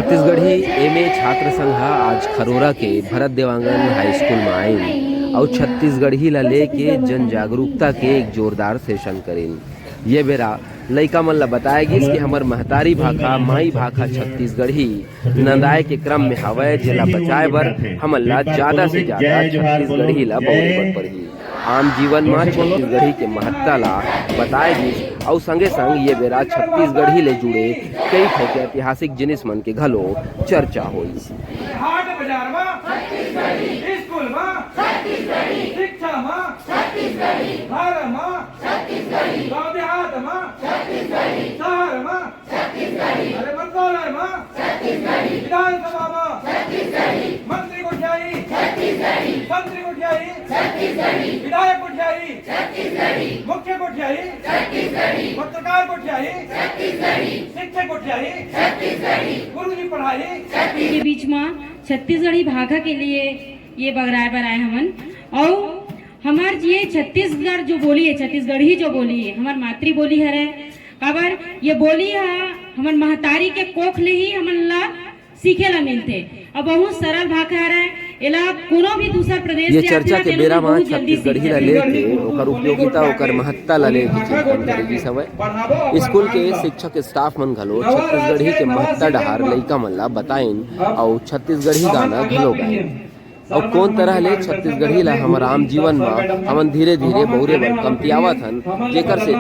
Chhattisgarhi MA छात्र संघ आज खरोरा के भरत देवांगन हाई स्कूल में आइन और छत्तीसगढ़ी ला लेके जन जागरूकता के एक जोरदार सेशन करेन। ये बेरा लइका मन ला बताएगी कि हमर महतारी भाखा माई भाखा छत्तीसगढ़ी नंदाए के क्रम में हवय, जेला बचाए बर हमन ला ज्यादा से ज्यादा छत्तीसगढ़ी ला बउरे बर पड़ही। आम जीवन में छत्तीसगढ़ी के महत्ता ला बताएगी और संगे संग ये बेरा छत्तीसगढ़ी ले जुड़े कई ठो के ऐतिहासिक जिनिस मन के घलो चर्चा होई। विधायक कोठियाई मुख्य कोठियाई पत्रकार कोठियाई शिक्षक कोठियाई गुरुजी पढ़ाई के बीच में छत्तीसगढ़ी भाषा के लिए ये बगराए बर आए हमन। और हमार ये छत्तीसगढ़ जो बोली है, छत्तीसगढ़ी जो बोली है हमार मातृ बोली है। काबर ये बोली है हमार महतारी के कोख ले ही हमन ला सीखे ला मिलते और बहुत सरल भाषा है। एला कोनो भी दूसरा प्रदेश ये चर्चा के बेरा में छत्तीसगढ़ी ला लेके ओकर उपयोगिता ओकर महत्ता ला लेके चिंतन करेगी समय। स्कूल के शिक्षक स्टाफ मन घलो छत्तीसगढ़ी के महत्ता डहार लइका मन ला बताइन और छत्तीसगढ़ी गाना घलो गाइन। और कौन तरह ले छत्तीसगढ़ी ला हमार आम जीवन में हमन धीरे धीरे बहुरे बर कमतियावत हन, जेकर से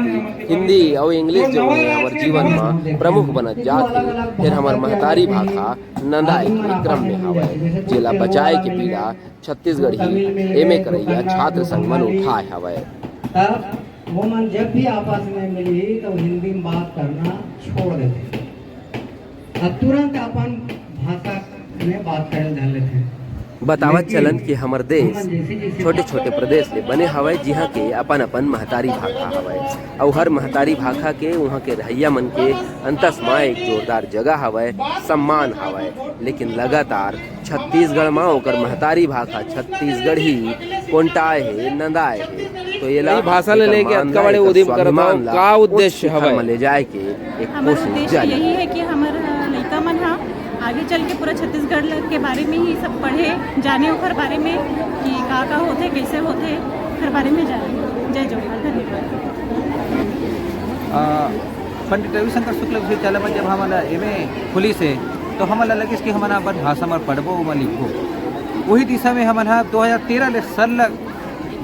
हिंदी और इंग्लिश जो है हमार जीवन में प्रमुख बनत जात है। फिर हमार महतारी भाषा नंदाए के क्रम में हवय, जेला बचाए के पीड़ा छत्तीसगढ़ी एमए करैया छात्र संघ मन उठाए हवय। वो मन जब भी आपस में मिली तो हिंदी में बात करना छोड़ देते और तुरंत अपन भाषा में बात करे धर लेते। बतावत चलन कि हमर देश छोटे छोटे प्रदेश ले बने हवय, जिहाँ के अपन अपन महतारी भाषा हवय और हर महतारी भाषा के वहाँ के रहैया मन के अंतस में एक जोरदार जगह हवय, सम्मान हवय। लेकिन लगातार छत्तीसगढ़ में ओकर महतारी भाषा छत्तीसगढ़ी कोंटाए है, नंदाए है। तो ये भाषा ले लेके अतका बड़े उद्यम करना का उद्देश्य हवय ले जाए के एक कोशिश जारी यही है कि हमार लइका मन हा आगे चल के पूरा छत्तीसगढ़ के बारे में ही सब पढ़े जाने ओकर बारे में कि का होते कैसे होते हर बारे में जाने। जय जोहार, धन्यवाद। पंडित रविशंकर शुक्ल विश्वविद्यालय में जब हमारा एमए खुली से तो हमारा लगे कि हमारा अपन भाषा में पढ़बो में लिखबो। वही दिशा में हमारा 2013 ले सरलग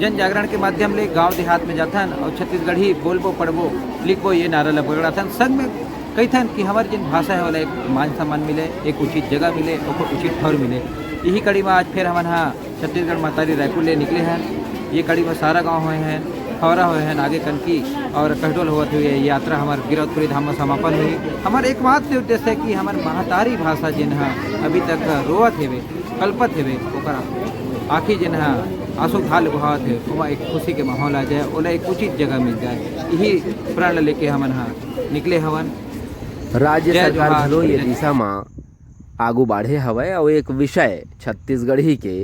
जन जागरण के माध्यम ले गांव देहात में जाथन और छत्तीसगढ़ी बोलबो पढ़बो लिखबो ये नारा ला पकड़ाथन। संग में कही था कि हमारी जिन भाषा है वाला एक मान सम्मान मिले, एक उचित जगह मिले और उचित ठौर मिले। यही कड़ी में आज फिर हम यहाँ छत्तीसगढ़ महतारी रायपुर ले निकले हैं। ये कड़ी में सारा गांव हुए हैं, खौरा हुए हैं, आगे कनकी और कहडोल हुआ हुई है। यात्रा हमारे गिरौदपुरी धाम में समापन हुई। हमारे एकमात्र उद्देश्य है कि हमारे महतारी भाषा जिन अभी तक रोवत हेवे कल्पत हेवे ओकर आखिर जिन आंसू घाल बहावत है वहाँ एक खुशी के माहौल आ जाए, ओला एक उचित जगह मिल जाए। यही प्रण लेके हम यहाँ निकले हवन। राज्य सरकार घलो ये दिशा में आगू बढ़े हवय और एक विषय छत्तीसगढ़ी के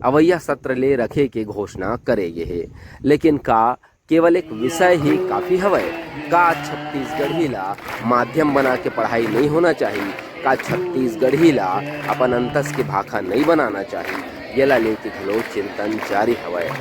अवैया सत्र ले रखे के घोषणा करे गे है। लेकिन का केवल एक विषय ही काफी हवय? का छत्तीसगढ़ी ला माध्यम बना के पढ़ाई नहीं होना चाहिए? का छत्तीसगढ़ी ला अपन अंतस के भाषा नहीं बनाना चाहिए? येला लेके घलो चिंतन जारी हवय।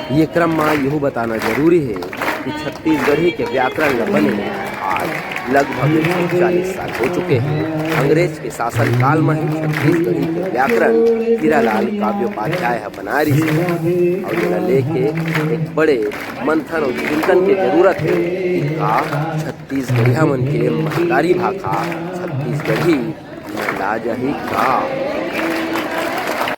ये क्रम में यह बताना जरूरी है कि छत्तीसगढ़ी के व्याकरण न बने आज लगभग 140 साल हो चुके हैं। अंग्रेज के शासन काल में ही छत्तीसगढ़ी के व्याकरण हीरालाल काव्योपाध्याय बना रही है और इन्हें लेके एक बड़े मंथन और चिंतन की जरूरत है कि का छत्तीसगढ़िया मन के महतारी भाषा छत्तीसगढ़ी ला जाही का।